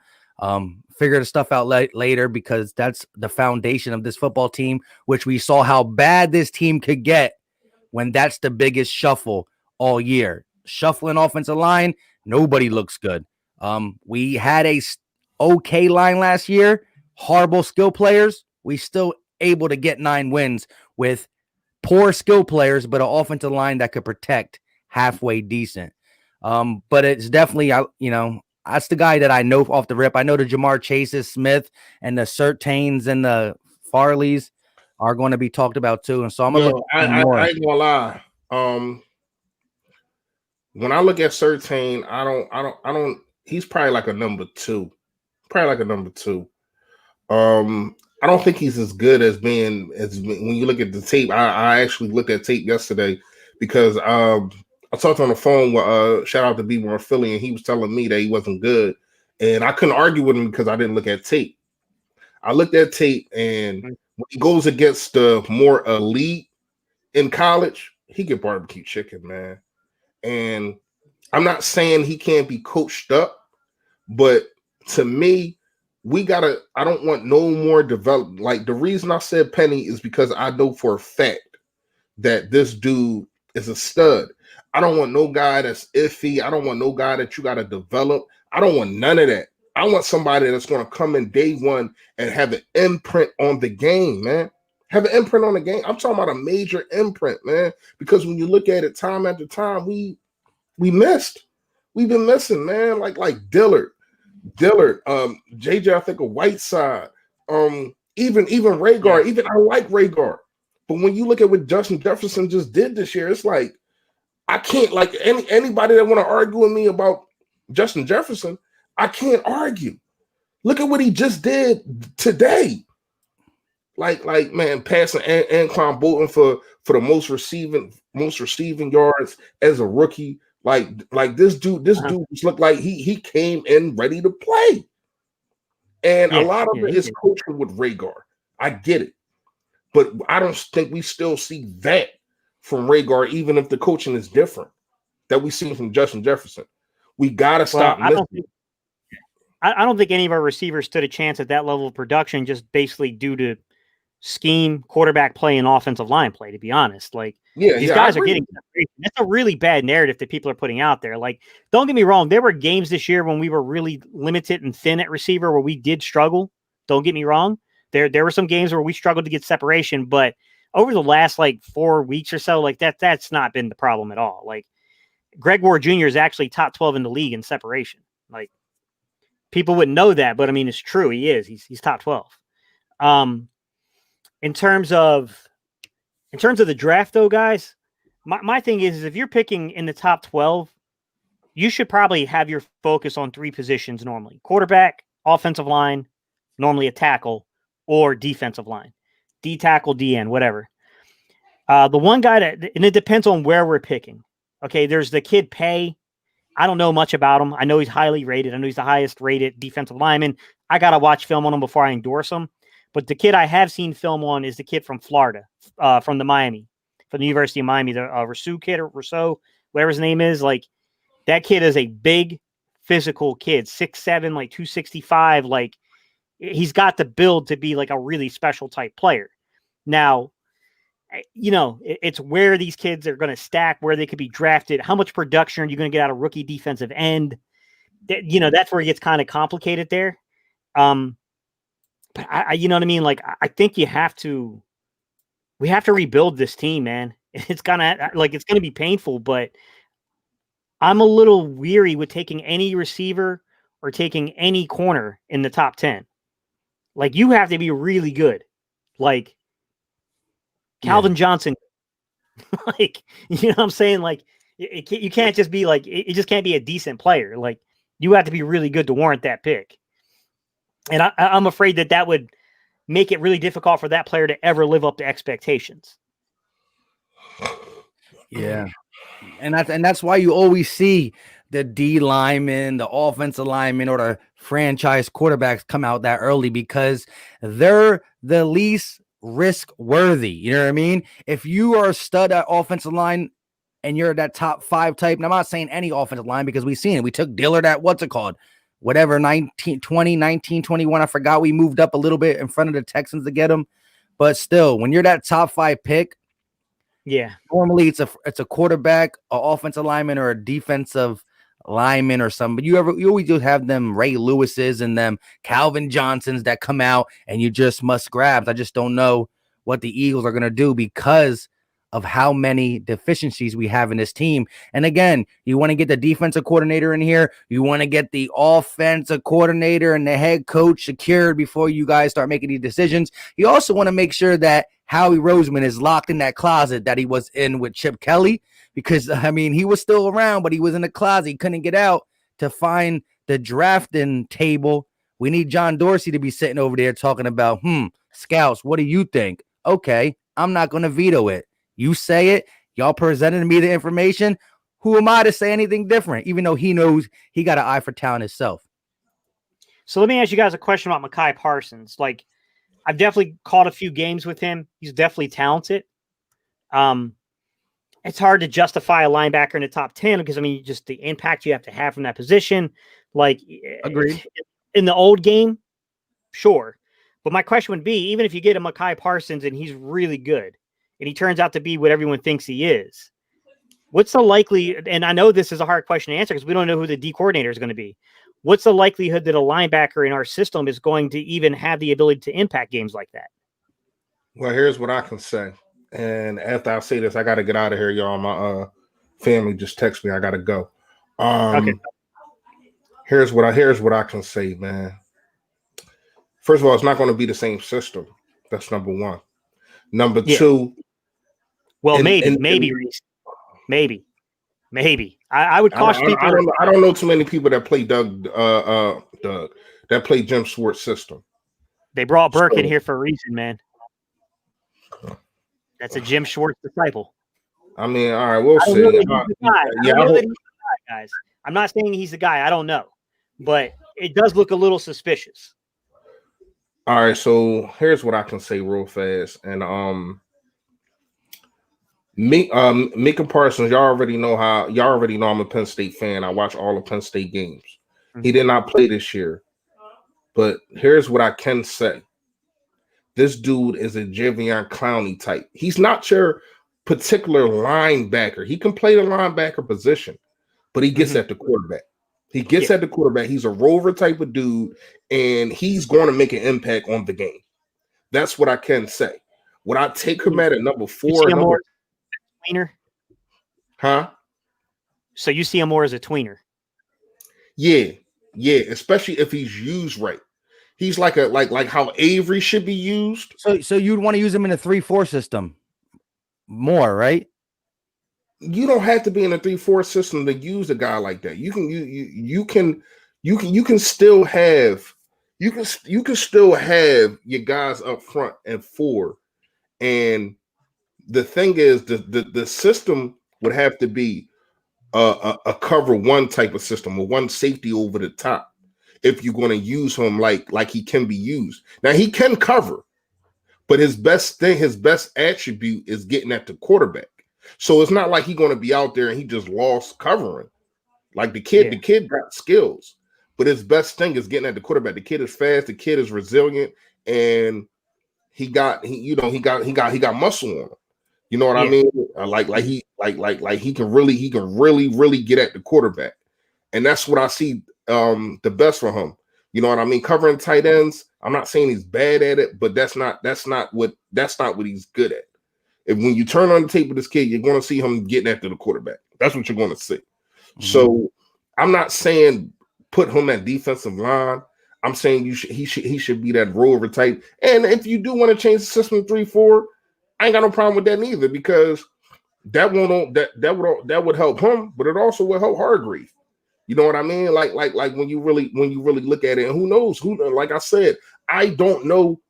Figure the stuff out later, because that's the foundation of this football team, which we saw how bad this team could get when that's the biggest shuffle all year. Shuffling offensive line, nobody looks good. We had a okay line last year, horrible skill players. We still able to get 9 wins with poor skill players, but an offensive line that could protect halfway decent. But it's definitely, that's the guy that I know off the rip. I know the Jamar Chases, Smith, and the Surtains and the Farleys are going to be talked about too. And so I'm going I ain't gonna lie. When I look at Surtain, I don't. He's probably like a number 2. I don't think he's as good as when you look at the tape. I actually looked at tape yesterday because I talked on the phone with shout out to B1 Philly, and he was telling me that he wasn't good, and I couldn't argue with him because I didn't look at tape. I looked at tape, and when he goes against the more elite in college, he get barbecue chicken, man. And I'm not saying he can't be coached up, but to me, I don't want no more development. Like, the reason I said Penny is because I know for a fact that this dude is a stud. I don't want no guy that's iffy. I don't want no guy that you got to develop. I don't want none of that. I want somebody that's going to come in day one and have an imprint on the game, man. Have an imprint on the game. I'm talking about a major imprint, man. Because when you look at it time after time, we missed. We've been missing, man. Like Dillard, JJ, I think a Whiteside, even Rhaegar, even I like Rhaegar. But when you look at what Justin Jefferson just did this year, it's like, I can't, like, anybody that want to argue with me about Justin Jefferson, I can't argue. Look at what he just did today. Like man, passing Anquan Bolton for the most receiving yards as a rookie. Like this dude just looked like he came in ready to play. And a lot of it is coaching with Rhaegar. I get it. But I don't think we still see that from Rhaegar, even if the coaching is different, that we see from Justin Jefferson. We got to stop listening. I don't think any of our receivers stood a chance at that level of production just basically due to scheme, quarterback play, and offensive line play, to be honest. Like, these guys are getting separation. That's a really bad narrative that people are putting out there. Like, don't get me wrong, there were games this year when we were really limited and thin at receiver where we did struggle. Don't get me wrong. There were some games where we struggled to get separation, but over the last like 4 weeks or so, like that's not been the problem at all. Like, Greg Ward Jr. is actually top 12 in the league in separation. Like, people wouldn't know that, but I mean, it's true. He is. He's top 12. In terms of the draft, though, guys, my thing is if you're picking in the top 12, you should probably have your focus on 3 positions normally: quarterback, offensive line, normally a tackle, or defensive line, D tackle, DN, whatever. The one guy and it depends on where we're picking. Okay, there's the kid Pay. I don't know much about him. I know he's highly rated. I know he's the highest rated defensive lineman. I got to watch film on him before I endorse him. But the kid I have seen film on is the kid from Florida, from the University of Miami, the Rousseau kid, or Rousseau, whatever his name is. Like, that kid is a big physical kid, 6'7", like 265. Like, he's got the build to be like a really special type player. Now, you know, it's where these kids are going to stack, where they could be drafted. How much production are you going to get out of rookie defensive end? You know, that's where it gets kind of complicated there. But I you know what I mean? Like, I think we have to rebuild this team, man. It's going to be painful, but I'm a little weary with taking any receiver or taking any corner in the top 10. Like, you have to be really good. Like, Calvin Johnson, like, you know what I'm saying? Like, you can't just be like, it just can't be a decent player. Like, you have to be really good to warrant that pick. And I'm afraid that would make it really difficult for that player to ever live up to expectations. Yeah. And that's why you always see the D linemen, the offensive linemen, or the franchise quarterbacks come out that early because they're the least risk worthy. You know what I mean? If you are a stud at offensive line and you're that top 5 type, and I'm not saying any offensive line because we've seen it. We took Dillard at whatever, 1920, 1921. I forgot we moved up a little bit in front of the Texans to get him. But still, when you're that top 5 pick, yeah, normally it's a quarterback, an offensive lineman, or a defensive lineman or something. But you always do have them Ray Lewis's and them Calvin Johnsons that come out and you just must grabs. I just don't know what the Eagles are going to do because of how many deficiencies we have in this team. And again, you want to get the defensive coordinator in here. You want to get the offensive coordinator and the head coach secured before you guys start making these decisions. You also want to make sure that Howie Roseman is locked in that closet that he was in with Chip Kelly, because, I mean, he was still around, but he was in the closet. He couldn't get out to find the drafting table. We need John Dorsey to be sitting over there talking about, scouts, what do you think? Okay, I'm not going to veto it. You say it. Y'all presented me the information. Who am I to say anything different, even though he knows he got an eye for talent himself? So let me ask you guys a question about Micah Parsons. Like, I've definitely caught a few games with him. He's definitely talented. It's hard to justify a linebacker in the top 10 because, I mean, just the impact you have to have from that position. Like, agreed. In the old game, sure. But my question would be, even if you get a Micah Parsons and he's really good and he turns out to be what everyone thinks he is, what's the likelihood? And I know this is a hard question to answer because we don't know who the D coordinator is going to be. What's the likelihood that a linebacker in our system is going to even have the ability to impact games like that? Well, here's what I can say. And after I say this, I got to get out of here, y'all. My family just texted me. I got to go. Okay. Here's what I can say, man. First of all, it's not going to be the same system. That's number one. Number two. Well, maybe. I would caution people. I don't know too many people that play that play Jim Schwartz's system. They brought Burke in here for a reason, man. That's a Jim Schwartz disciple. I mean, all right, we'll see. Guys. I'm not saying he's the guy. I don't know, but it does look a little suspicious. All right, so here's what I can say real fast, and Micah Parsons, y'all already know I'm a Penn State fan. I watch all the Penn State games. Mm-hmm. He did not play this year, but here's what I can say. This dude is a Javion Clowney type. He's not your particular linebacker. He can play the linebacker position, but he gets at the quarterback. He gets at the quarterback. He's a rover type of dude, and he's going to make an impact on the game. That's what I can say. Would I take him at number 4? More tweener? Huh? So you see him more as a tweener? Yeah, especially if he's used right. He's like how Avery should be used. So you'd want to use him in a 3-4 system more, right? You don't have to be in a 3-4 system to use a guy like that. You can still have your guys up front at 4. And the thing is, the system would have to be a cover one type of system, or one safety over the top, if you're going to use him like he can be used. Now he can cover, but his best attribute is getting at the quarterback. So it's not like he's going to be out there and he just lost covering. Like the kid got skills, but his best thing is getting at the quarterback. The kid is fast, the kid is resilient, and he got muscle on him. You know what I mean? He can really get at the quarterback, and that's what I see the best for him. You know what I mean? Covering tight ends. I'm not saying he's bad at it, but that's not what he's good at. If when you turn on the tape with this kid, you're going to see him getting after the quarterback. That's what you're going to see. Mm-hmm. So I'm not saying put him at defensive line. I'm saying he should be that rover type. And if you do want to change the system to 3-4, I ain't got no problem with that neither, because that would help him, but it also will help Hargrave. You know what I mean? Like when you really look at it, and who knows like I said, I don't know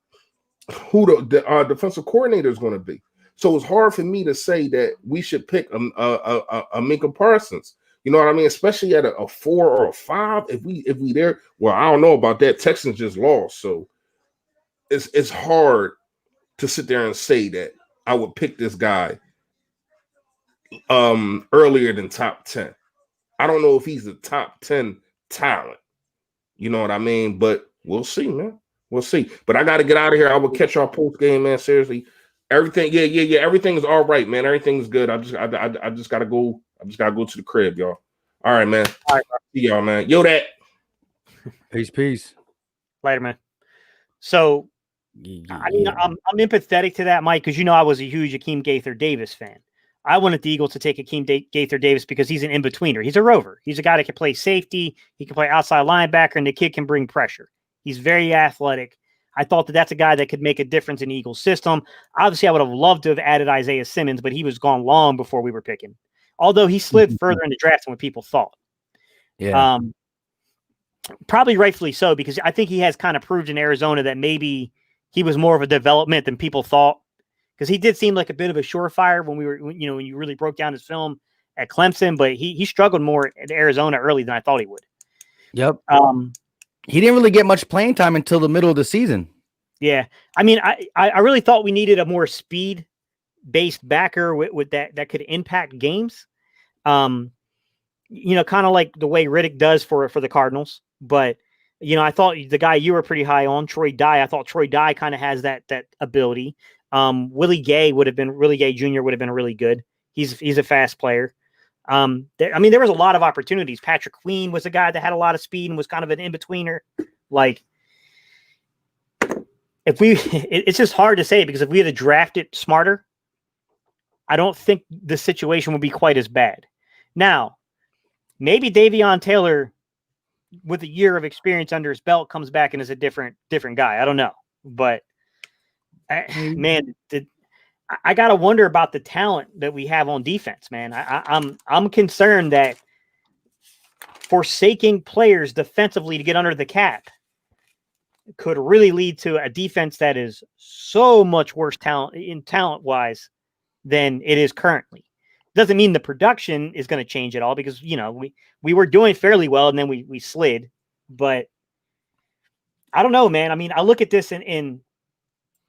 who the defensive coordinator is going to be. So it's hard for me to say that we should pick a Micah Parsons. You know what I mean? Especially at a 4 or a 5. If we there, well, I don't know about that. Texans just lost, so it's hard to sit there and say that I would pick this guy earlier than top 10. I don't know if he's a top 10 talent. You know what I mean? But we'll see, man. We'll see. But I got to get out of here. I will catch y'all post game, man. Seriously. Everything, yeah. Everything is all right, man. Everything's good. I just gotta go. I just gotta go to the crib, y'all. All right, man. All right, see y'all, man. Yo, that. Peace. Later, man. So, I mean, I'm empathetic to that, Mike, because I was a huge Akeem Gaither-Davis fan. I wanted the Eagles to take Akeem Gaither-Davis because he's an in-betweener. He's a rover. He's a guy that can play safety. He can play outside linebacker, and the kid can bring pressure. He's very athletic. I thought that's a guy that could make a difference in the Eagles system. Obviously, I would have loved to have added Isaiah Simmons, but he was gone long before we were picking. Although he slid further in the draft than what people thought. Yeah. Probably rightfully so, because I think he has kind of proved in Arizona that maybe he was more of a development than people thought. Because he did seem like a bit of a surefire when when you really broke down his film at Clemson, but he struggled more at Arizona early than I thought he would. Yep. He didn't really get much playing time until the middle of the season. Yeah. I mean, I really thought we needed a more speed-based backer with that could impact games. Kind of like the way Riddick does for the Cardinals. But, I thought the guy you were pretty high on, Troy Dye, I thought Troy Dye kind of has that ability. Willie Gay Jr. would have been really good. He's a fast player. There was a lot of opportunities. Patrick Queen was a guy that had a lot of speed and was kind of an in-betweener. Like, it's just hard to say, because if we had drafted smarter, I don't think the situation would be quite as bad. Now, maybe Davion Taylor, with a year of experience under his belt, comes back and is a different guy. I don't know, but man, I gotta wonder about the talent that we have on defense, man. I'm concerned that forsaking players defensively to get under the cap could really lead to a defense that is so much worse talent-wise than it is currently. Doesn't mean the production is going to change at all, because we were doing fairly well and then we slid. But I don't know, man. I mean, I look at this and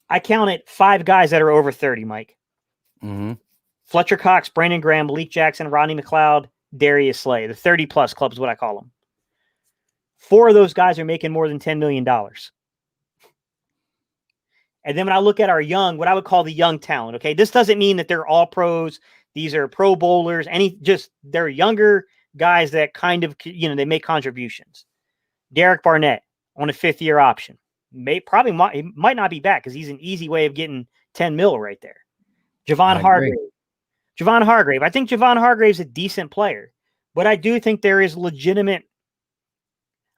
I counted 5 guys that are over 30, Mike. Mm-hmm. Fletcher Cox, Brandon Graham, Malik Jackson, Rodney McLeod, Darius Slay. The 30-plus club is what I call them. 4 of those guys are making more than $10 million. And then when I look at our young, what I would call the young talent, okay, this doesn't mean that they're all pros. These are pro bowlers. They're younger guys that kind of, they make contributions. Derek Barnett on a 5th-year option. He might not be back because he's an easy way of getting 10 mil right there. Javon Hargrave. I think Javon Hargrave's a decent player, but I do think there is legitimate.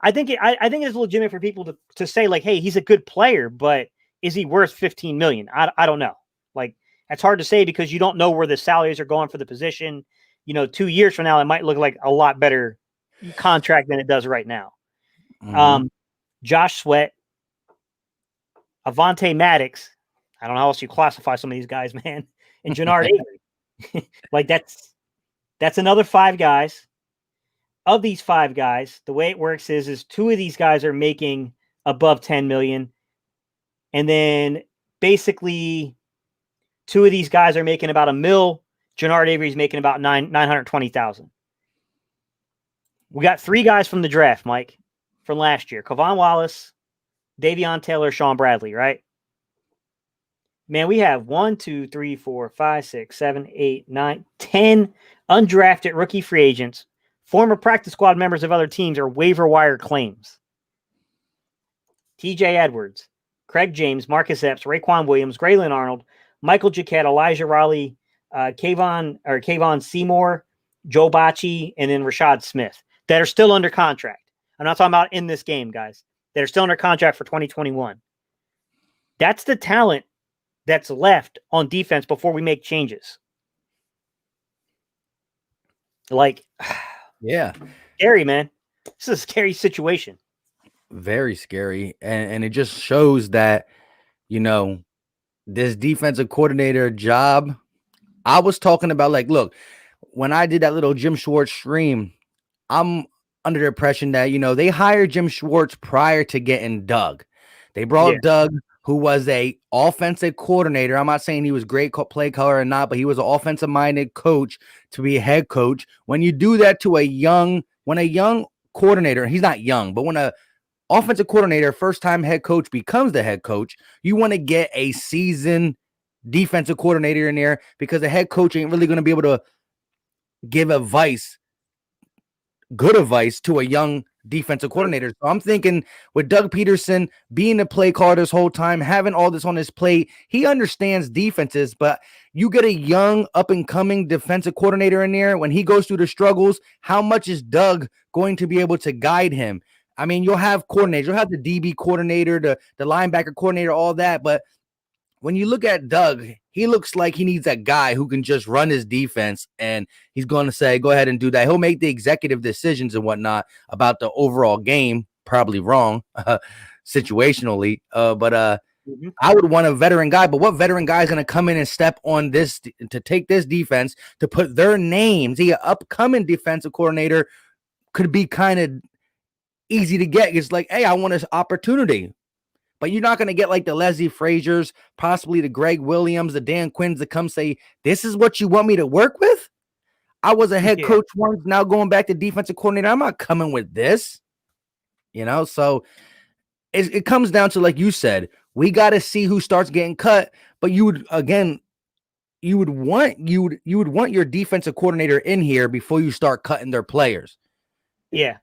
I think it's legitimate for people to say like, hey, he's a good player, but is he worth 15 million? I don't know. Like, that's hard to say because you don't know where the salaries are going for the position. 2 years from now, it might look like a lot better contract than it does right now. Mm-hmm. Josh Sweat, Avonte Maddox. I don't know how else you classify some of these guys, man. And Jannard Avery. Like that's another 5 guys. Of these 5 guys, the way it works is 2 of these guys are making above 10 million. And then basically 2 of these guys are making about $1 million. Jannard Avery's making about 920,000. We got 3 guys from the draft, Mike, from last year. Kavon Wallace, Davion Taylor, Sean Bradley, right? Man, we have 1, 2, 3, 4, 5, 6, 7, 8, 9, 10 undrafted rookie free agents, former practice squad members of other teams, or waiver wire claims. TJ Edwards, Craig James, Marcus Epps, Raekwon Williams, Graylin Arnold, Michael Jaquette, Elijah Raleigh, Kayvon Seymour, Joe Bacci, and then Rashad Smith that are still under contract. I'm not talking about in this game, guys. That are still under contract for 2021. That's the talent that's left on defense before we make changes. Like, yeah, scary, man. This is a scary situation. Very scary. And it just shows that, this defensive coordinator job, I was talking about, like, look, when I did that little Jim Schwartz stream, I'm under the impression that, they hired Jim Schwartz prior to getting Doug. They brought Doug, who was a offensive coordinator. I'm not saying he was great play caller or not, but he was an offensive minded coach to be a head coach. When you do that to a young coordinator, he's not young, but when a offensive coordinator, first time head coach becomes the head coach, you want to get a seasoned defensive coordinator in there because the head coach ain't really going to be able to give good advice to a young defensive coordinator. So I'm thinking with Doug Peterson being the play caller this whole time, having all this on his plate, he understands defenses, but you get a young up and coming defensive coordinator in there when he goes through the struggles, how much is Doug going to be able to guide him? I mean, you'll have coordinators, you'll have the DB coordinator, the linebacker coordinator, all that, but when you look at Doug, he looks like he needs a guy who can just run his defense, and he's going to say, go ahead and do that. He'll make the executive decisions and whatnot about the overall game, probably wrong situationally. But I would want a veteran guy, but what veteran guy is going to come in and step on this to take this defense, to put their names? The upcoming defensive coordinator could be kind of easy to get. It's like, hey, I want this opportunity. But you're not going to get like the Leslie Frazier's, possibly the Greg Williams, the Dan Quinns that come say, this is what you want me to work with? I was a head coach once, now going back to defensive coordinator. I'm not coming with this. So it comes down to, like you said, we got to see who starts getting cut. But you would want your defensive coordinator in here before you start cutting their players. Yeah.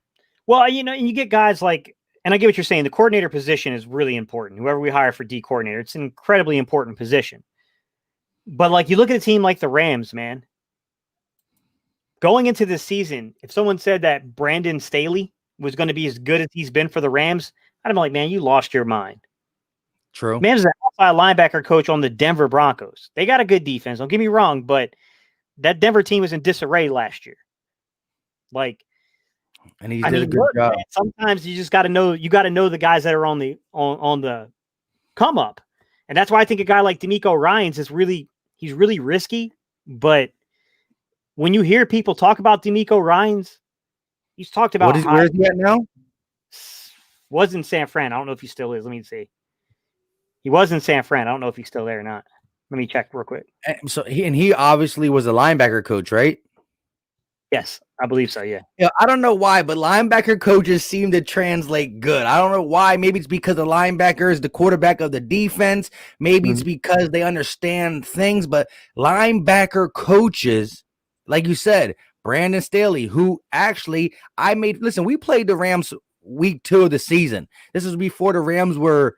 Well, and you get guys like, and I get what you're saying. The coordinator position is really important. Whoever we hire for D coordinator, it's an incredibly important position. But like, you look at a team like the Rams, man. Going into this season, if someone said that Brandon Staley was going to be as good as he's been for the Rams, I'd be like, man, you lost your mind. True. Man's an outside linebacker coach on the Denver Broncos. They got a good defense. Don't get me wrong, but that Denver team was in disarray last year. Like, and he did a good job. Man, sometimes you just got to know. You got to know the guys that are on the come up, and that's why I think a guy like D'Amico Ryans he's really risky. But when you hear people talk about D'Amico Ryans, he's talked about where is he at now? Was in San Fran. I don't know if he still is. Let me see. He was in San Fran. I don't know if he's still there or not. Let me check real quick. So he obviously was a linebacker coach, right? Yes, I believe so. Yeah. Yeah, I don't know why, but linebacker coaches seem to translate good. I don't know why. Maybe it's because the linebacker is the quarterback of the defense. Maybe it's because they understand things. But linebacker coaches, like you said, Brandon Staley, who actually listen, we played the Rams week 2 of the season. This was before the Rams were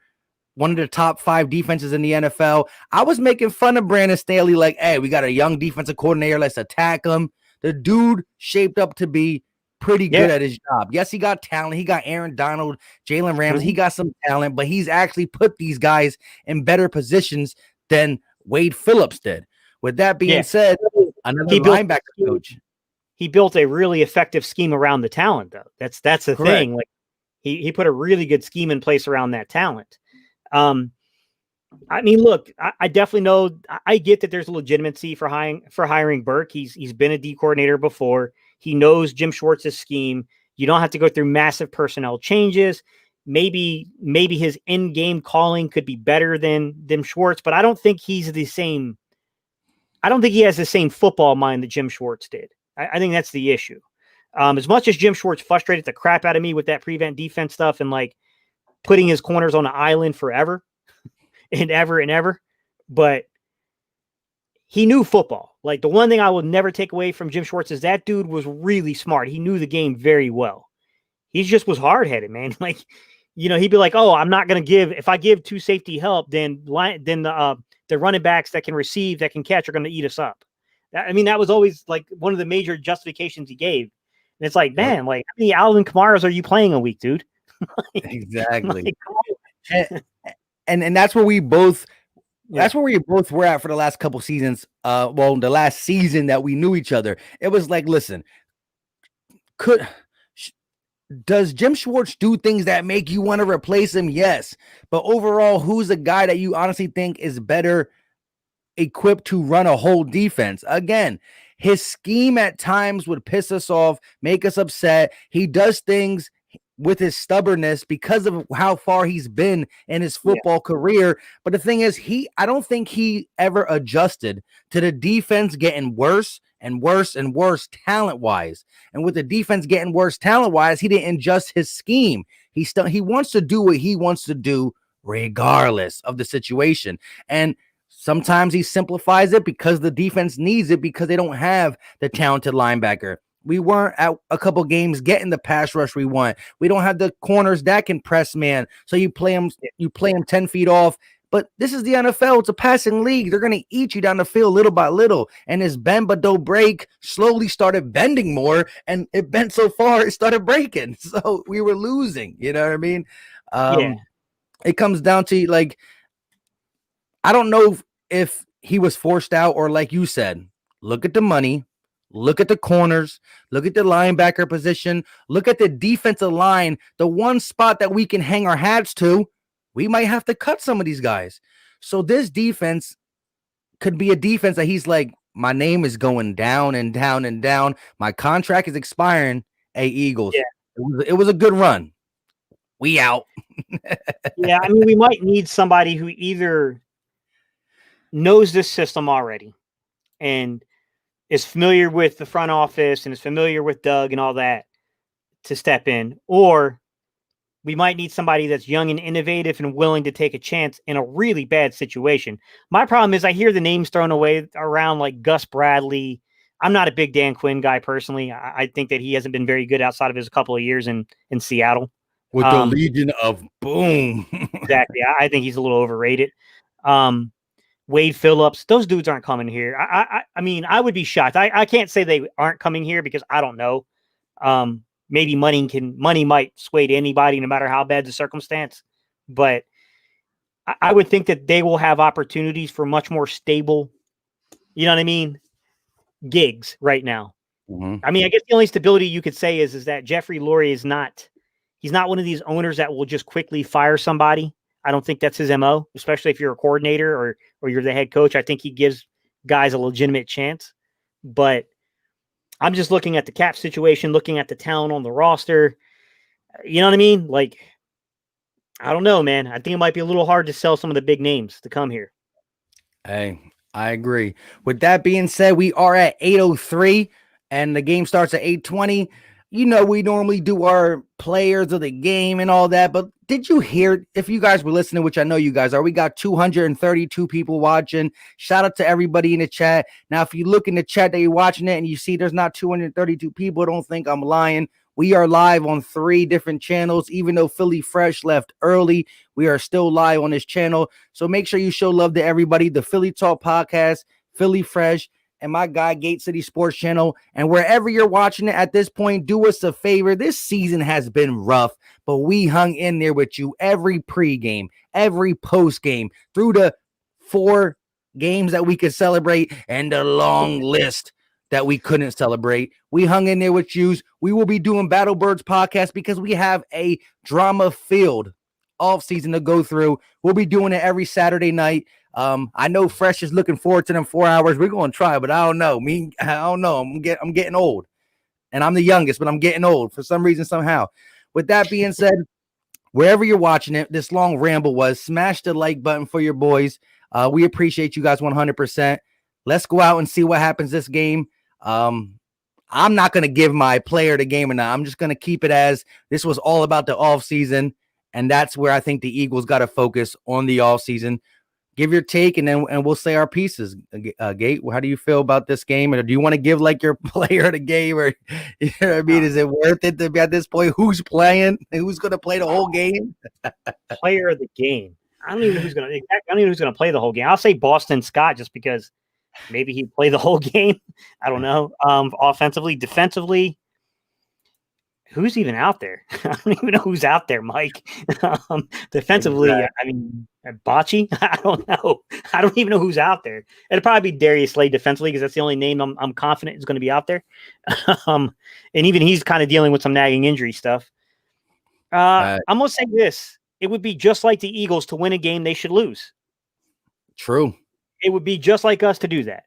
one of the top 5 defenses in the NFL. I was making fun of Brandon Staley like, hey, we got a young defensive coordinator. Let's attack him. The dude shaped up to be pretty good at his job. Yes, he got talent. He got Aaron Donald, Jalen Ramsey. He got some talent, but he's actually put these guys in better positions than Wade Phillips did. With that being said, another linebacker coach. He built a really effective scheme around the talent, though. That's the thing. Like he put a really good scheme in place around that talent. I mean, look, I definitely know. I get that there's a legitimacy for hiring Burke. He's been a D coordinator before. He knows Jim Schwartz's scheme. You don't have to go through massive personnel changes. Maybe his in-game calling could be better than Schwartz, but I don't think he's the same. I don't think he has the same football mind that Jim Schwartz did. I think that's the issue. As much as Jim Schwartz frustrated the crap out of me with that prevent defense stuff and like putting his corners on an island forever and ever, but he knew football. Like the one thing I will never take away from Jim Schwartz is that dude was really smart. He knew the game very well. He just was hard-headed, man. Like, he'd be like, oh, I'm not going to if I give 2 safety help, then the running backs that can receive, that can catch are going to eat us up. I mean, that was always like one of the major justifications he gave. And it's like, man, like how many Alvin Kamaras are you playing a week, dude? Exactly. And that's where we both were at for the last couple seasons. The last season that we knew each other. It was like, listen, does Jim Schwartz do things that make you want to replace him? Yes. But overall, who's the guy that you honestly think is better equipped to run a whole defense? Again, his scheme at times would piss us off, make us upset. He does things with his stubbornness because of how far he's been in his football career. But the thing is, I don't think he ever adjusted to the defense getting worse and worse and worse talent-wise. And with the defense getting worse talent-wise, he didn't adjust his scheme. He wants to do what he wants to do regardless of the situation. And sometimes he simplifies it because the defense needs it because they don't have the talented linebacker. We weren't at a couple games getting the pass rush we want. We don't have the corners that can press man. So you play them 10 feet off. But this is the NFL. It's a passing league. They're going to eat you down the field little by little. And his bend but don't break slowly started bending more. And it bent so far, it started breaking. So we were losing. You know what I mean? It comes down to like, I don't know if he was forced out or like you said, look at the money. Look at the corners, look at the linebacker position, look at the defensive line, the one spot that we can hang our hats to. We might have to cut some of these guys. So this defense could be a defense that he's like, my name is going down and down and down. My contract is expiring. Hey, Eagles, it was a good run. We out. Yeah, I mean, we might need somebody who either knows this system already and is familiar with the front office and is familiar with Doug and all that to step in, or we might need somebody that's young and innovative and willing to take a chance in a really bad situation. My problem is I hear the names thrown away around like Gus Bradley. I'm not a big Dan Quinn guy personally. I think that he hasn't been very good outside of his couple of years in Seattle. With the Legion of Boom. Exactly. I think he's a little overrated. Wade Phillips, those dudes aren't coming here. I mean, I would be shocked. I can't say they aren't coming here because I don't know. Maybe money might sway to anybody, no matter how bad the circumstance. But I would think that they will have opportunities for much more stable, you know what I mean, gigs right now. Mm-hmm. I mean, I guess the only stability you could say is that Jeffrey Lurie he's not one of these owners that will just quickly fire somebody. I don't think that's his MO, especially if you're a coordinator or you're the head coach. I think he gives guys a legitimate chance. But I'm just looking at the cap situation, looking at the talent on the roster. You know what I mean? Like, I don't know, man. I think it might be a little hard to sell some of the big names to come here. Hey, I agree. With that being said, we are at 8:03. and the game starts at 8:20. We normally do our players of the game and all that, but did you hear, if you guys were listening, which I know you guys are, we got 232 people watching. Shout out to everybody in the chat. Now, if you look in the chat that you're watching it and you see there's not 232 people, don't think I'm lying. We are live on 3 different channels. Even though Philly Fresh left early, we are still live on this channel. So make sure you show love to everybody. The Philly Talk Podcast, Philly Fresh, and my guy, Gate City Sports Channel. And wherever you're watching it at this point, do us a favor. This season has been rough, but we hung in there with you every pregame, every postgame, through the 4 games that we could celebrate and the long list that we couldn't celebrate. We hung in there with you. We will be doing Battle Birds podcast because we have a drama-filled off season to go through. We'll be doing it every Saturday night. I know Fresh is looking forward to them 4 hours. We're going to try, but I don't know. I don't know. I'm getting old, and I'm the youngest, but I'm getting old for some reason, somehow. With that being said, wherever you're watching it, this long ramble was, smash the like button for your boys. We appreciate you guys 100%. Let's go out and see what happens this game. I'm not going to give my player the game or not. I'm just going to keep it as this was all about the off season, and that's where I think the Eagles got to focus on the off season. Give your take, and we'll say our pieces. Gate, how do you feel about this game? Or do you want to give like your player the game, or you know what I mean? Is it worth it to be at this point? Who's playing? Who's going to play the whole game? Player of the game. I don't even know who's going to play the whole game. I'll say Boston Scott just because maybe he'd play the whole game. I don't know. Offensively, defensively, who's even out there? I don't even know who's out there, Mike. Defensively, exactly. I mean, Bocce? I don't know. I don't even know who's out there. It'll probably be Darius Slade defensively because that's the only name I'm confident is going to be out there. And even he's kind of dealing with some nagging injury stuff. I'm going to say this. It would be just like the Eagles to win a game they should lose. True. It would be just like us to do that.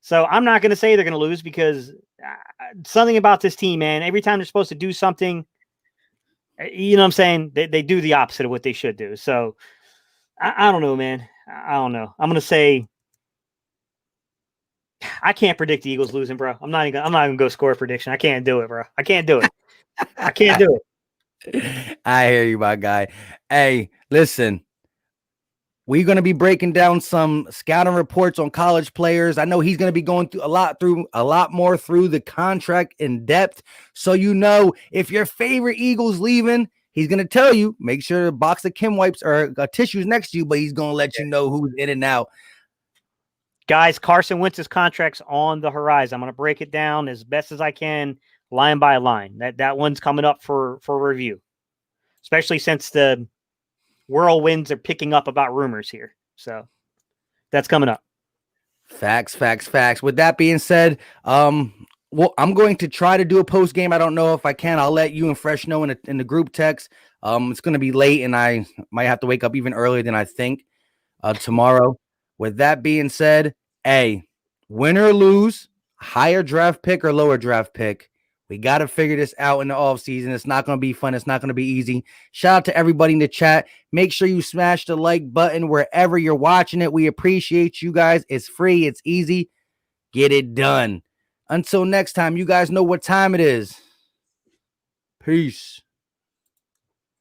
So I'm not going to say they're going to lose because something about this team, man, every time they're supposed to do something, you know what I'm saying? They do the opposite of what they should do. So I don't know, man. I don't know. I'm going to say I can't predict the Eagles losing, bro. I'm not even going to go score a prediction. I can't do it, bro. I can't do it. I can't do it. I hear you, my guy. Hey, listen. We're going to be breaking down some scouting reports on college players. I know he's going to be going through a lot more through the contract in depth. So, if your favorite Eagles leaving, he's going to tell you, make sure a box of Kim wipes or tissues next to you, but he's going to let you know who's in and out. Guys, Carson Wentz's contract's on the horizon. I'm going to break it down as best as I can, line by line. That one's coming up for review, especially since the whirlwinds are picking up about rumors here. So that's coming up. Facts. With that being said, I'm going to try to do a post game. I don't know if I can. I'll let you and Fresh know in the group text. It's going to be late, and I might have to wake up even earlier than I think tomorrow. With that being said, win or lose, higher draft pick or lower draft pick, we got to figure this out in the offseason. It's not going to be fun. It's not going to be easy. Shout out to everybody in the chat. Make sure you smash the like button wherever you're watching it. We appreciate you guys. It's free. It's easy. Get it done. Until next time, you guys know what time it is. Peace.